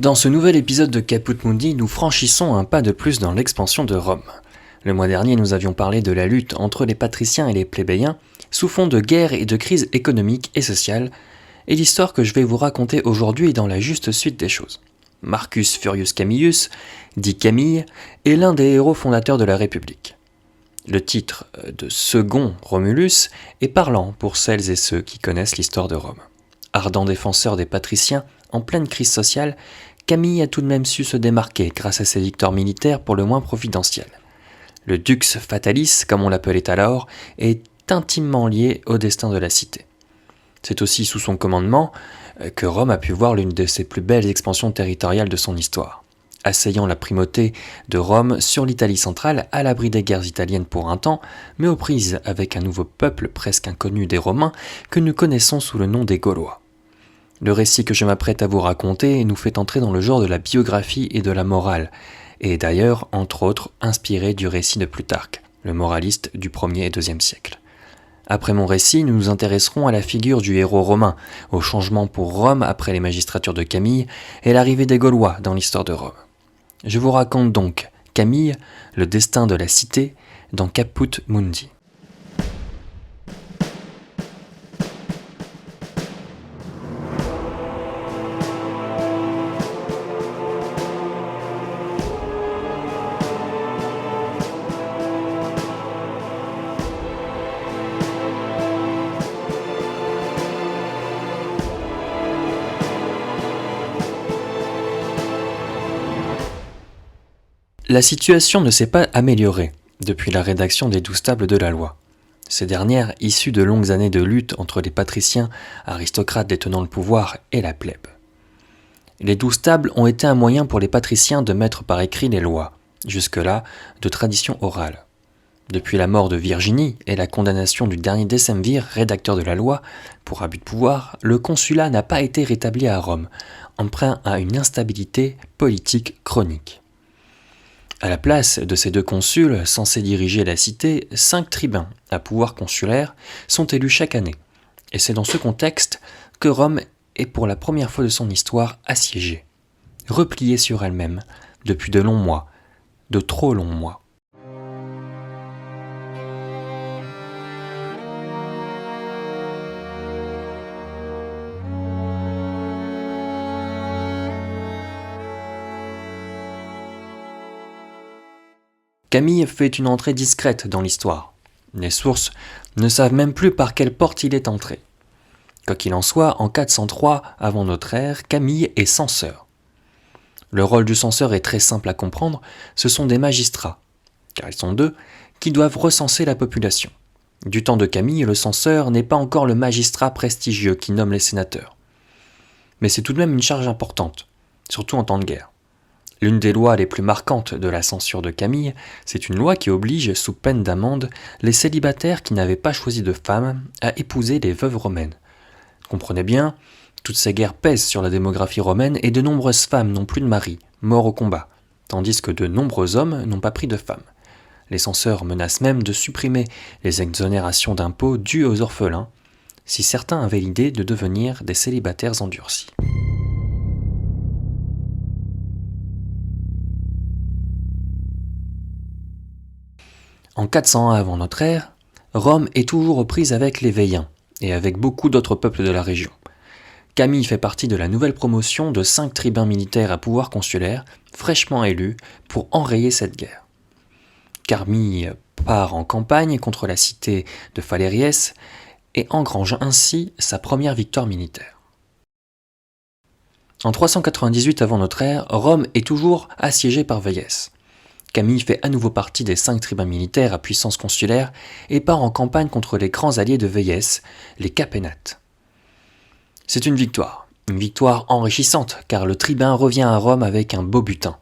Dans ce nouvel épisode de Caput Mundi, nous franchissons un pas de plus dans l'expansion de Rome. Le mois dernier, nous avions parlé de la lutte entre les patriciens et les plébéiens, sous fond de guerre et de crise économique et sociale, et l'histoire que je vais vous raconter aujourd'hui est dans la juste suite des choses. Marcus Furius Camillus, dit Camille, est l'un des héros fondateurs de la République. Le titre de second Romulus est parlant pour celles et ceux qui connaissent l'histoire de Rome. Ardent défenseur des patriciens, en pleine crise sociale, Camille a tout de même su se démarquer grâce à ses victoires militaires pour le moins providentielles. Le Dux Fatalis, comme on l'appelait alors, est intimement lié au destin de la cité. C'est aussi sous son commandement que Rome a pu voir l'une de ses plus belles expansions territoriales de son histoire, asseyant la primauté de Rome sur l'Italie centrale à l'abri des guerres italiennes pour un temps, mais aux prises avec un nouveau peuple presque inconnu des Romains que nous connaissons sous le nom des Gaulois. Le récit que je m'apprête à vous raconter nous fait entrer dans le genre de la biographie et de la morale, et d'ailleurs, entre autres, inspiré du récit de Plutarque, le moraliste du 1er et 2e siècle. Après mon récit, nous nous intéresserons à la figure du héros romain, au changement pour Rome après les magistratures de Camille et l'arrivée des Gaulois dans l'histoire de Rome. Je vous raconte donc Camille, le destin de la cité, dans Caput Mundi. La situation ne s'est pas améliorée depuis la rédaction des 12 tables de la loi. Ces dernières, issues de longues années de lutte entre les patriciens, aristocrates détenant le pouvoir, et la plèbe. Les 12 tables ont été un moyen pour les patriciens de mettre par écrit les lois, jusque-là de tradition orale. Depuis la mort de Virginie et la condamnation du dernier Décemvir, rédacteur de la loi, pour abus de pouvoir, le consulat n'a pas été rétabli à Rome, emprunt à une instabilité politique chronique. À la place de ces deux consuls, censés diriger la cité, 5 tribuns à pouvoir consulaire sont élus chaque année. Et c'est dans ce contexte que Rome est pour la première fois de son histoire assiégée, repliée sur elle-même depuis de longs mois, de trop longs mois. Camille fait une entrée discrète dans l'histoire. Les sources ne savent même plus par quelle porte il est entré. Quoi qu'il en soit, en 403 avant notre ère, Camille est censeur. Le rôle du censeur est très simple à comprendre, ce sont des magistrats, car ils sont deux, qui doivent recenser la population. Du temps de Camille, le censeur n'est pas encore le magistrat prestigieux qui nomme les sénateurs. Mais c'est tout de même une charge importante, surtout en temps de guerre. L'une des lois les plus marquantes de la censure de Camille, c'est une loi qui oblige, sous peine d'amende, les célibataires qui n'avaient pas choisi de femme à épouser les veuves romaines. Comprenez bien, toutes ces guerres pèsent sur la démographie romaine et de nombreuses femmes n'ont plus de mari, morts au combat, tandis que de nombreux hommes n'ont pas pris de femme. Les censeurs menacent même de supprimer les exonérations d'impôts dues aux orphelins, si certains avaient l'idée de devenir des célibataires endurcis. En 401 avant notre ère, Rome est toujours aux prises avec les Veiens et avec beaucoup d'autres peuples de la région. Camille fait partie de la nouvelle promotion de 5 tribuns militaires à pouvoir consulaire, fraîchement élus, pour enrayer cette guerre. Camille part en campagne contre la cité de Phalériès et engrange ainsi sa première victoire militaire. En 398 avant notre ère, Rome est toujours assiégée par Véies. Camille fait à nouveau partie des 5 tribuns militaires à puissance consulaire et part en campagne contre les grands alliés de Véies, les Capénates. C'est une victoire enrichissante car le tribun revient à Rome avec un beau butin.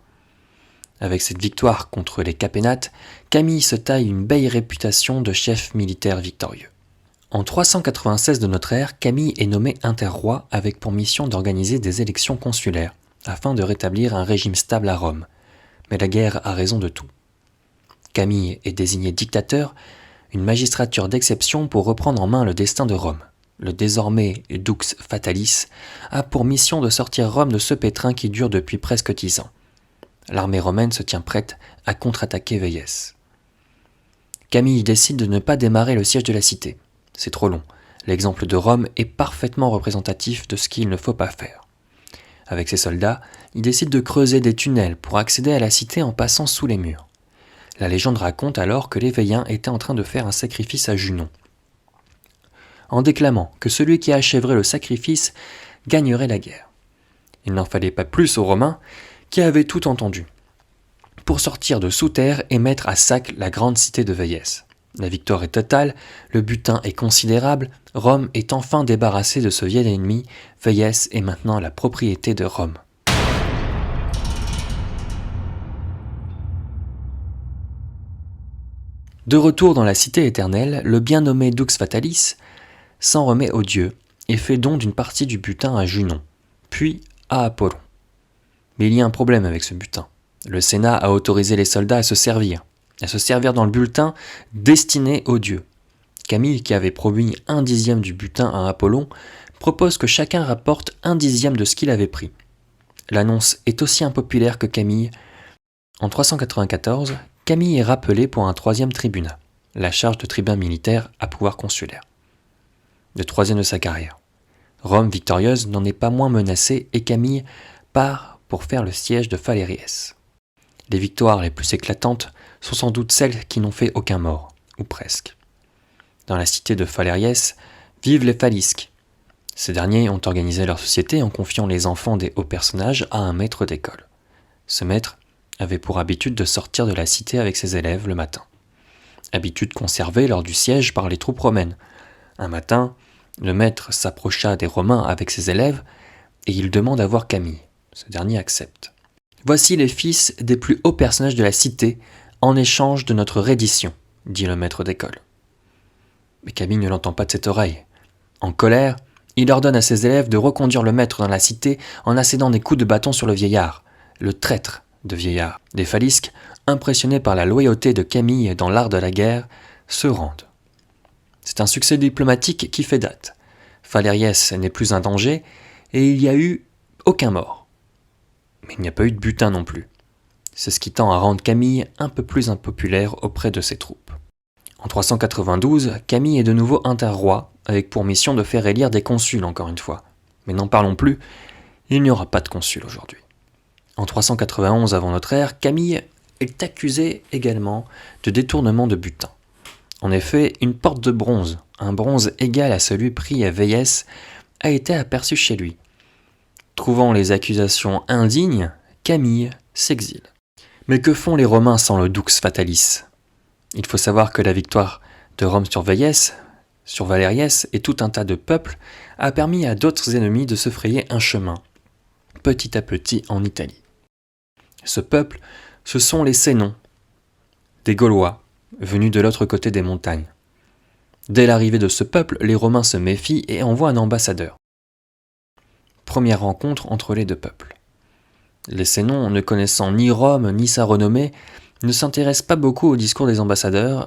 Avec cette victoire contre les Capénates, Camille se taille une belle réputation de chef militaire victorieux. En 396 de notre ère, Camille est nommé interroi avec pour mission d'organiser des élections consulaires afin de rétablir un régime stable à Rome. Mais la guerre a raison de tout. Camille est désigné dictateur, une magistrature d'exception pour reprendre en main le destin de Rome. Le désormais Dux Fatalis a pour mission de sortir Rome de ce pétrin qui dure depuis presque 10 ans. L'armée romaine se tient prête à contre-attaquer Véies. Camille décide de ne pas démarrer le siège de la cité. C'est trop long. L'exemple de Rome est parfaitement représentatif de ce qu'il ne faut pas faire. Avec ses soldats, il décide de creuser des tunnels pour accéder à la cité en passant sous les murs. La légende raconte alors que les Véiens étaient en train de faire un sacrifice à Junon, en déclamant que celui qui achèverait le sacrifice gagnerait la guerre. Il n'en fallait pas plus aux Romains, qui avaient tout entendu, pour sortir de sous terre et mettre à sac la grande cité de Véies. La victoire est totale, le butin est considérable, Rome est enfin débarrassée de ce vieil ennemi, Véies est maintenant la propriété de Rome. De retour dans la cité éternelle, le bien nommé Dux Fatalis s'en remet aux dieux et fait don d'une partie du butin à Junon, puis à Apollon. Mais il y a un problème avec ce butin. Le Sénat a autorisé les soldats à se servir dans le butin destiné aux dieux. Camille, qui avait promis 1/10 du butin à Apollon, propose que chacun rapporte 1/10 de ce qu'il avait pris. L'annonce est aussi impopulaire que Camille. En 394, Camille est rappelé pour un 3e tribunat, la charge de tribun militaire à pouvoir consulaire. Le 3e de sa carrière. Rome victorieuse n'en est pas moins menacée et Camille part pour faire le siège de Phalériès. Les victoires les plus éclatantes sont sans doute celles qui n'ont fait aucun mort, ou presque. Dans la cité de Phalériès vivent les Phalisques. Ces derniers ont organisé leur société en confiant les enfants des hauts personnages à un maître d'école. Ce maître avait pour habitude de sortir de la cité avec ses élèves le matin. Habitude conservée lors du siège par les troupes romaines. Un matin, le maître s'approcha des Romains avec ses élèves et il demande à voir Camille. Ce dernier accepte. « Voici les fils des plus hauts personnages de la cité en échange de notre reddition, dit le maître d'école. Mais Camille ne l'entend pas de cette oreille. En colère, il ordonne à ses élèves de reconduire le maître dans la cité en assénant des coups de bâton sur le vieillard, le traître de vieillard. Les Phalisques, impressionnés par la loyauté de Camille dans l'art de la guerre, se rendent. C'est un succès diplomatique qui fait date. Phalériès n'est plus un danger et il n'y a eu aucun mort. Mais il n'y a pas eu de butin non plus. C'est ce qui tend à rendre Camille un peu plus impopulaire auprès de ses troupes. En 392, Camille est de nouveau interroi, avec pour mission de faire élire des consuls encore une fois. Mais n'en parlons plus, il n'y aura pas de consul aujourd'hui. En 391 avant notre ère, Camille est accusé également de détournement de butin. En effet, une porte de bronze, un bronze égal à celui pris à Véies, a été aperçue chez lui. Trouvant les accusations indignes, Camille s'exile. Mais que font les Romains sans le Dux Fatalis ? Il faut savoir que la victoire de Rome sur Véies, sur Valériès et tout un tas de peuples a permis à d'autres ennemis de se frayer un chemin, petit à petit en Italie. Ce peuple, ce sont les Sénons, des Gaulois, venus de l'autre côté des montagnes. Dès l'arrivée de ce peuple, les Romains se méfient et envoient un ambassadeur. Première rencontre entre les deux peuples. Les Sénons, ne connaissant ni Rome ni sa renommée, ne s'intéressent pas beaucoup au discours des ambassadeurs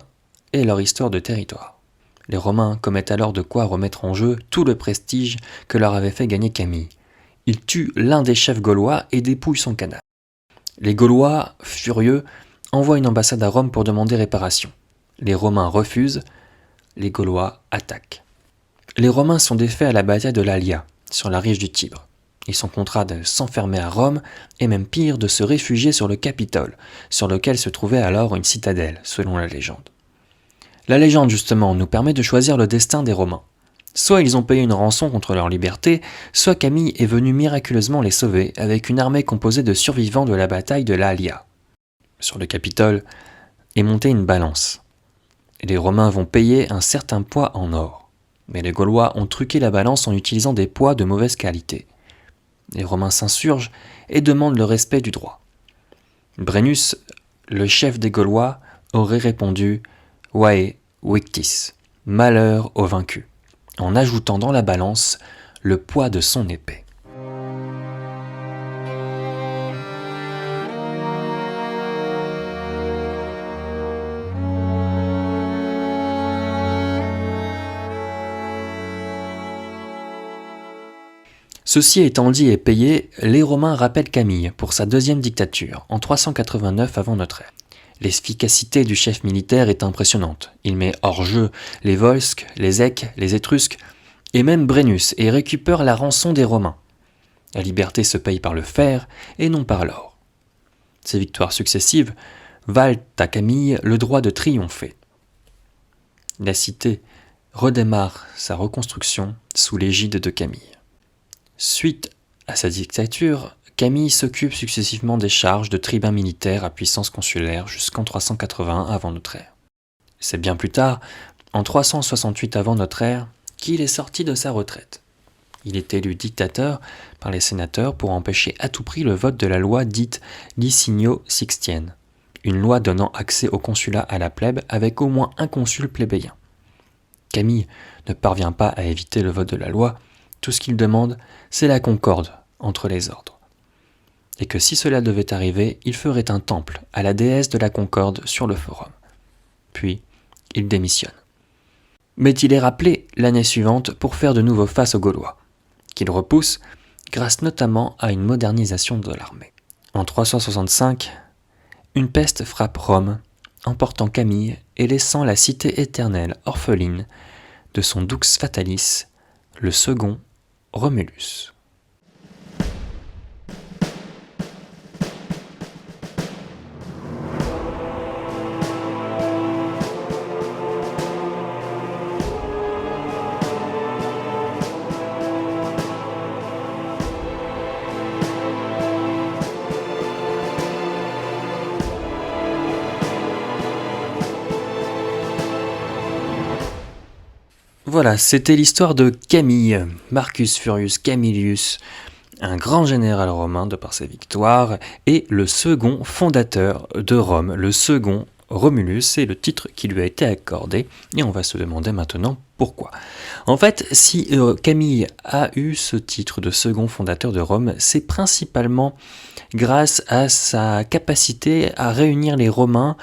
et leur histoire de territoire. Les Romains commettent alors de quoi remettre en jeu tout le prestige que leur avait fait gagner Camille. Ils tuent l'un des chefs gaulois et dépouillent son cadavre. Les Gaulois, furieux, envoient une ambassade à Rome pour demander réparation. Les Romains refusent, les Gaulois attaquent. Les Romains sont défaits à la bataille de l'Alia, sur la rive du Tibre. Ils sont contraints de s'enfermer à Rome et même pire de se réfugier sur le Capitole, sur lequel se trouvait alors une citadelle, selon la légende. La légende, justement, nous permet de choisir le destin des Romains. Soit ils ont payé une rançon contre leur liberté, soit Camille est venu miraculeusement les sauver avec une armée composée de survivants de la bataille de l'Alia. Sur le Capitole est montée une balance. Les Romains vont payer un certain poids en or, mais les Gaulois ont truqué la balance en utilisant des poids de mauvaise qualité. Les Romains s'insurgent et demandent le respect du droit. Brennus, le chef des Gaulois, aurait répondu « Vae victis », malheur aux vaincus, en ajoutant dans la balance le poids de son épée. Ceci étant dit et payé, les Romains rappellent Camille pour sa deuxième dictature, en 389 avant notre ère. L'efficacité du chef militaire est impressionnante. Il met hors jeu les Volsques, les Èques, les Étrusques, et même Brennus, et récupère la rançon des Romains. La liberté se paye par le fer et non par l'or. Ces victoires successives valent à Camille le droit de triompher. La cité redémarre sa reconstruction sous l'égide de Camille. Suite à sa dictature, Camille s'occupe successivement des charges de tribun militaire à puissance consulaire jusqu'en 381 avant notre ère. C'est bien plus tard, en 368 avant notre ère, qu'il est sorti de sa retraite. Il est élu dictateur par les sénateurs pour empêcher à tout prix le vote de la loi dite Licinio-Sixtienne, une loi donnant accès au consulat à la plèbe avec au moins un consul plébéien. Camille ne parvient pas à éviter le vote de la loi, tout ce qu'il demande, c'est la concorde entre les ordres. Et que si cela devait arriver, il ferait un temple à la déesse de la concorde sur le forum. Puis, il démissionne. Mais il est rappelé l'année suivante pour faire de nouveau face aux Gaulois, qu'il repousse grâce notamment à une modernisation de l'armée. En 365, une peste frappe Rome, emportant Camille et laissant la cité éternelle orpheline de son dux fatalis, le second Romulus. Voilà, c'était l'histoire de Camille, Marcus Furius Camillus, un grand général romain de par ses victoires, et le second fondateur de Rome, le second Romulus, c'est le titre qui lui a été accordé, et on va se demander maintenant pourquoi. En fait, si Camille a eu ce titre de second fondateur de Rome, c'est principalement grâce à sa capacité à réunir les Romains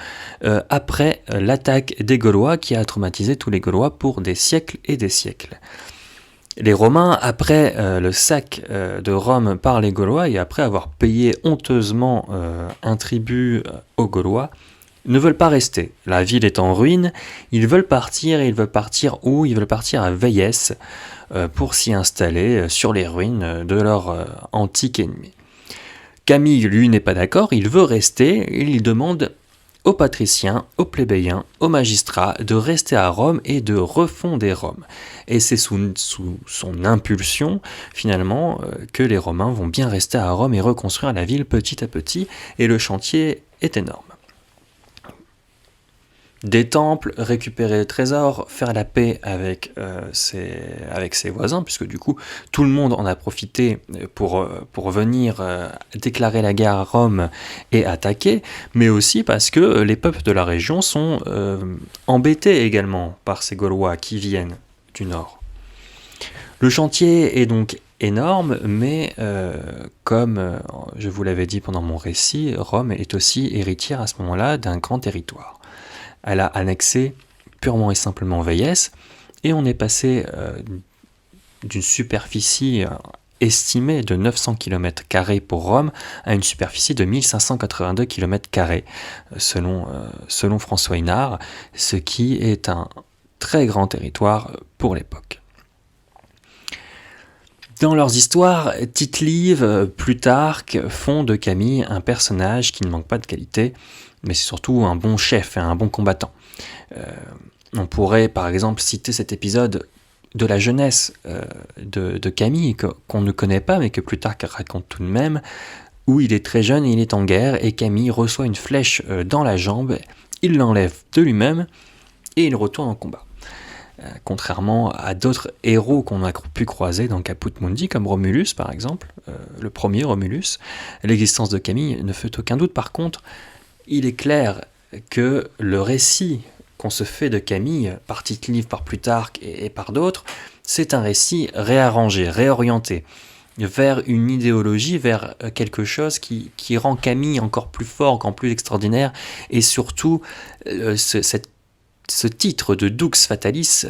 après l'attaque des Gaulois qui a traumatisé tous les Gaulois pour des siècles et des siècles. Les Romains, après le sac de Rome par les Gaulois et après avoir payé honteusement un tribut aux Gaulois, ne veulent pas rester. La ville est en ruine, ils veulent partir, et ils veulent partir où ? Ils veulent partir à Véies pour s'y installer sur les ruines de leur antique ennemi. Camille, lui, n'est pas d'accord, il veut rester, et il demande aux patriciens, aux plébéiens, aux magistrats de rester à Rome et de refonder Rome. Et c'est sous son impulsion, finalement, que les Romains vont bien rester à Rome et reconstruire la ville petit à petit, et le chantier est énorme. Des temples, récupérer le trésor, faire la paix avec ses voisins, puisque du coup tout le monde en a profité pour venir déclarer la guerre à Rome et attaquer, mais aussi parce que les peuples de la région sont embêtés également par ces Gaulois qui viennent du nord. Le chantier est donc énorme, mais comme je vous l'avais dit pendant mon récit, Rome est aussi héritière à ce moment-là d'un grand territoire. Elle a annexé purement et simplement Véies, et on est passé d'une superficie estimée de 900 km² pour Rome à une superficie de 1582 km² selon François Hinard, ce qui est un très grand territoire pour l'époque. Dans leurs histoires, Tite-Live, Plutarque font de Camille un personnage qui ne manque pas de qualité, mais c'est surtout un bon chef et un bon combattant. On pourrait par exemple citer cet épisode de la jeunesse de Camille, qu'on ne connaît pas mais que Plutarque raconte tout de même, où il est très jeune et il est en guerre, et Camille reçoit une flèche dans la jambe, il l'enlève de lui-même et il retourne en combat. Contrairement à d'autres héros qu'on a pu croiser dans Caput Mundi, comme Romulus par exemple, le premier Romulus, l'existence de Camille ne fait aucun doute. Par contre, il est clair que le récit qu'on se fait de Camille, par Tite-Live, par Plutarque et par d'autres, c'est un récit réarrangé, réorienté vers une idéologie, vers quelque chose qui rend Camille encore plus fort, encore plus extraordinaire, et surtout cette ce titre de Dux Fatalis,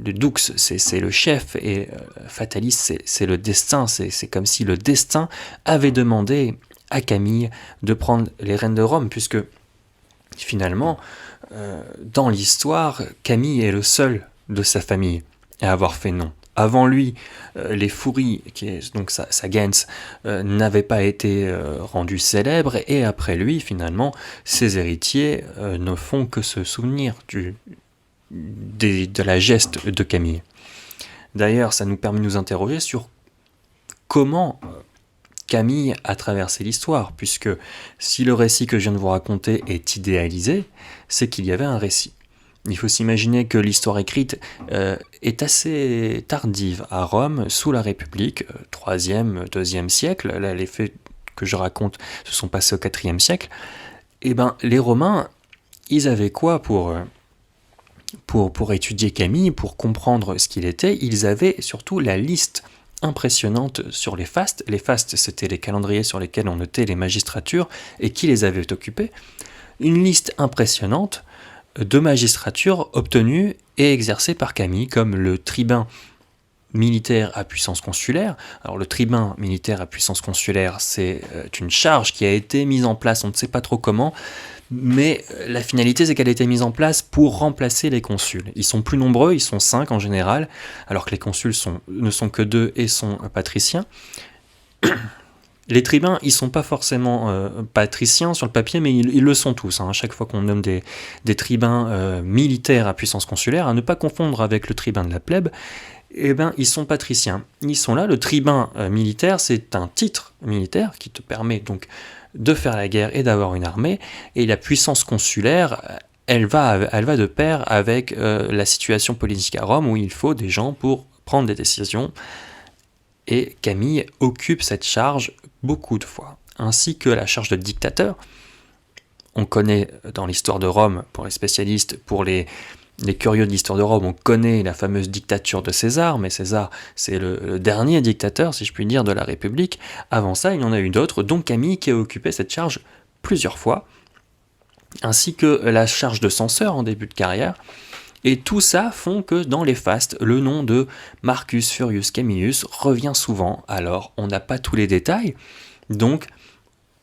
le Dux c'est le chef et Fatalis c'est le destin, c'est comme si le destin avait demandé à Camille de prendre les rênes de Rome, puisque finalement, dans l'histoire, Camille est le seul de sa famille à avoir fait nom. Avant lui, les Fouris, qui est donc sa gens, n'avaient pas été rendus célèbres, et après lui, finalement, ses héritiers ne font que se souvenir de la geste de Camille. D'ailleurs, ça nous permet de nous interroger sur comment Camille a traversé l'histoire, puisque si le récit que je viens de vous raconter est idéalisé, c'est qu'il y avait un récit. Il faut s'imaginer que l'histoire écrite est assez tardive à Rome, sous la République, 3e, 2e siècle. Là, les faits que je raconte se sont passés au 4e siècle. Et ben, les Romains, ils avaient quoi pour étudier Camille, pour comprendre ce qu'il était? Ils avaient surtout la liste impressionnante sur les fastes. Les fastes, c'était les calendriers sur lesquels on notait les magistratures et qui les avait occupés. Une liste impressionnante de magistratures obtenues et exercées par Camille, comme le tribun militaire à puissance consulaire. Alors le tribun militaire à puissance consulaire, c'est une charge qui a été mise en place, on ne sait pas trop comment, mais la finalité c'est qu'elle a été mise en place pour remplacer les consuls. Ils sont plus nombreux, ils sont 5 en général, alors que les consuls ne sont que 2 et sont patriciens. Les tribuns, ils sont pas forcément patriciens sur le papier, mais ils le sont tous. À chaque fois qu'on nomme des tribuns militaires à puissance consulaire, à ne pas confondre avec le tribun de la plèbe, eh ben, ils sont patriciens. Ils sont là. Le tribun militaire, c'est un titre militaire qui te permet donc de faire la guerre et d'avoir une armée. Et la puissance consulaire, elle va de pair avec la situation politique à Rome, où il faut des gens pour prendre des décisions. Et Camille occupe cette charge beaucoup de fois, ainsi que la charge de dictateur. On connaît dans l'histoire de Rome, pour les spécialistes, pour les curieux de l'histoire de Rome, on connaît la fameuse dictature de César, mais César, c'est le dernier dictateur, si je puis dire, de la République. Avant ça, il y en a eu d'autres, dont Camille qui a occupé cette charge plusieurs fois, ainsi que la charge de censeur en début de carrière. Et tout ça font que dans les fastes, le nom de Marcus Furius Camillus revient souvent. Alors, on n'a pas tous les détails, donc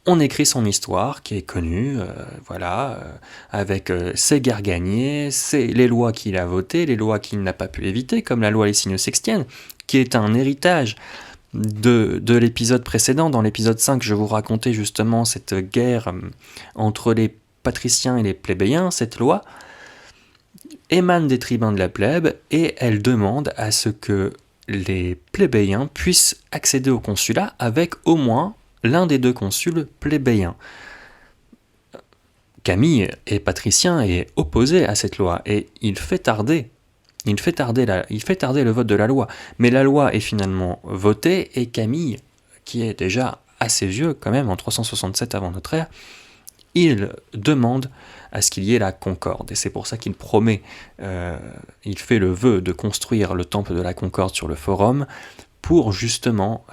on écrit son histoire qui est connue, avec ses guerres gagnées, les lois qu'il a votées, les lois qu'il n'a pas pu éviter, comme la loi Licinius-Sextienne, qui est un héritage de l'épisode précédent. Dans l'épisode 5, je vous racontais justement cette guerre entre les patriciens et les plébéiens. Cette loi émane des tribuns de la plèbe et elle demande à ce que les plébéiens puissent accéder au consulat avec au moins l'un des 2 consuls plébéiens. Camille est patricien et est opposé à cette loi et il fait tarder le vote de la loi. Mais la loi est finalement votée et Camille, qui est déjà assez vieux quand même, en 367 avant notre ère, il demande à ce qu'il y ait la concorde. Et c'est pour ça qu'il promet, il fait le vœu de construire le temple de la concorde sur le forum pour justement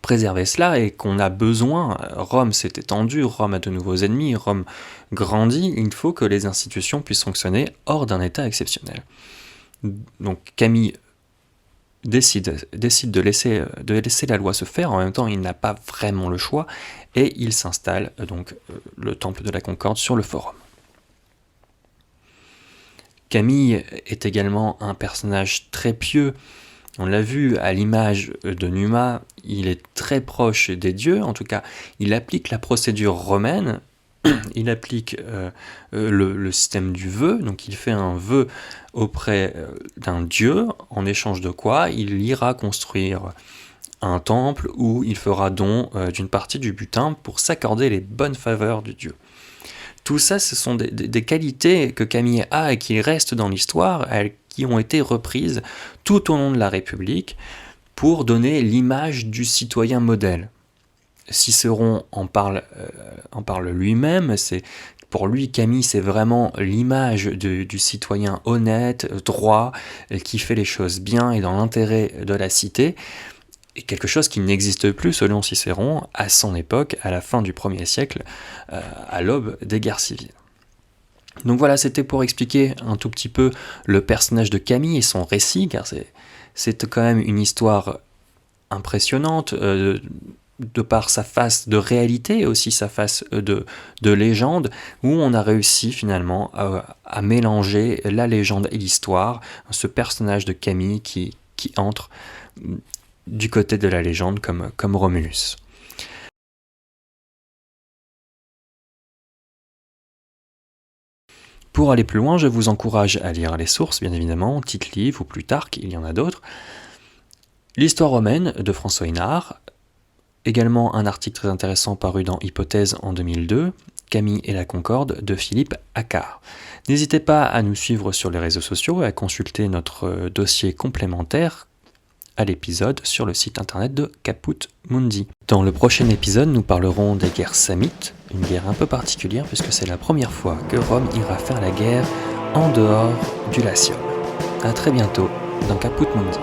préserver cela et qu'on a besoin. Rome s'est étendue, Rome a de nouveaux ennemis, Rome grandit, il faut que les institutions puissent fonctionner hors d'un état exceptionnel. Donc Camille décide de laisser la loi se faire. En même temps, il n'a pas vraiment le choix et il s'installe donc le temple de la Concorde sur le forum. Camille est également un personnage très pieux. On l'a vu à l'image de Numa, il est très proche des dieux, en tout cas il applique la procédure romaine, il applique le système du vœu, donc il fait un vœu auprès d'un dieu, en échange de quoi il ira construire un temple où il fera don d'une partie du butin pour s'accorder les bonnes faveurs du dieu. Tout ça, ce sont des qualités que Camille a et qui restent dans l'histoire, qui ont été reprises tout au long de la République pour donner l'image du citoyen modèle. Cicéron en parle lui-même, pour lui, Camille, c'est vraiment l'image du citoyen honnête, droit, qui fait les choses bien et dans l'intérêt de la cité, et quelque chose qui n'existe plus, selon Cicéron, à son époque, à la fin du 1er siècle, à l'aube des guerres civiles. Donc voilà, c'était pour expliquer un tout petit peu le personnage de Camille et son récit, car c'est quand même une histoire impressionnante, de par sa face de réalité et aussi sa face de légende, où on a réussi finalement à mélanger la légende et l'histoire, ce personnage de Camille qui entre du côté de la légende comme Romulus. Pour aller plus loin, je vous encourage à lire les sources, bien évidemment, Tite-Live ou Plutarque, il y en a d'autres. L'histoire romaine de François Hénard, également un article très intéressant paru dans Hypothèse en 2002, Camille et la Concorde de Philippe Accard. N'hésitez pas à nous suivre sur les réseaux sociaux et à consulter notre dossier complémentaire à l'épisode sur le site internet de Caput Mundi. Dans le prochain épisode, nous parlerons des guerres samnites, une guerre un peu particulière puisque c'est la première fois que Rome ira faire la guerre en dehors du Latium. A très bientôt dans Caput Mundi.